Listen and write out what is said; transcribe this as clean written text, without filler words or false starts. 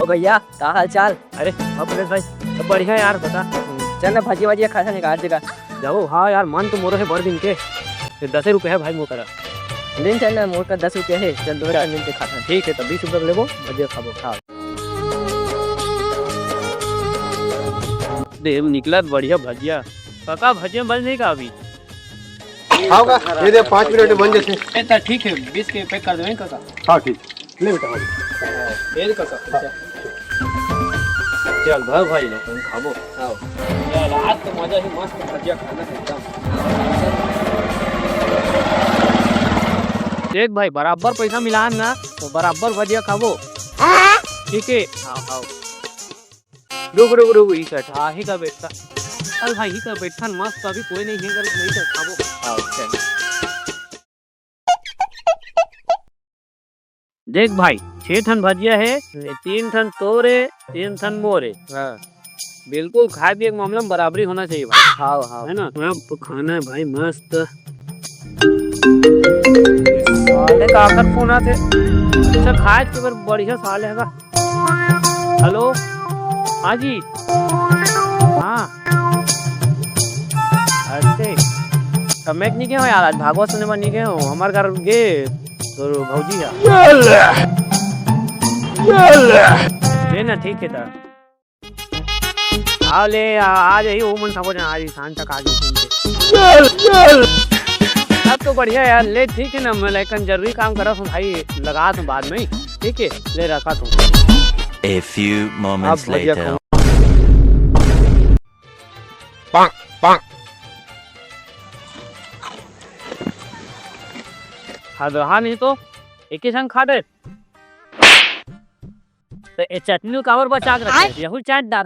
ओ भैया क्या हाल चाल। अरे अपने भाई सब बढ़िया यार, बता। चल ना भाजी वाजी खा निकाल देगा। जाओ। हाँ यार, मन तो मोरो है भर दिन के 10 रुपये है भाई मोकरा। दिन चल ना, मोर का 10 रुपया है। चल 2 मिल के खाता। ठीक है, तब 20 रुपये लेबो, भजिया खाबो। हाँ देव निकला बढ़िया भजिया। काका भजिया बन नहीं का अभी? होगा ये दे 5 मिनट में बन जैसे। ठीक है, 20 के पैक कर देंगे काका। हाँ ठीक ले बेटा। दे काका। चल भर भाई लोग खाबो। आओ यार, आज तो मजा ही मस्त भजिया खाना है एकदम। देख भाई, बराबर पैसा मिला ना तो बराबर भजिया खाबो। ठीक है। आओ रुक ई सेट। हाँ ही का बैठता। अरे भाई ही का बैठा मस्त, अभी कोई नहीं है, नहीं कर खाबो। आओ चल। देख भाई, 6 ठन भजिया है, 3 ठन तोरे, 3 ठन मोरे। हाँ बिल्कुल, खाए पिए के मामले में बराबरी होना चाहिए भाई। हाँ हाँ है ना, अब खाना है भाई मस्त। साले का आखिर फोन आते। अच्छा खाए के बार बढ़िया साल है। हेलो हाँ जी। हाँ अरे समय नहीं गए हो यार, आज भागवत सुनने में नहीं गए हो। हमारे घर गे तो भौजी है लेना। ठीक है तो आओ ले आ जाइए। वो मन सब आज शाम तक आ गई। अब तो बढ़िया यार, ले ठीक है ना। मैं लेकिन जरूरी काम कर रहा हूँ भाई, लगा दूँ बाद में। ठीक है ले रखा तुम। A few moments later. पांग पांग। हाँ नहीं तो एक ही संग खा दे। तो चटनी कावर बचा कर रखे, यहू चाट डाल।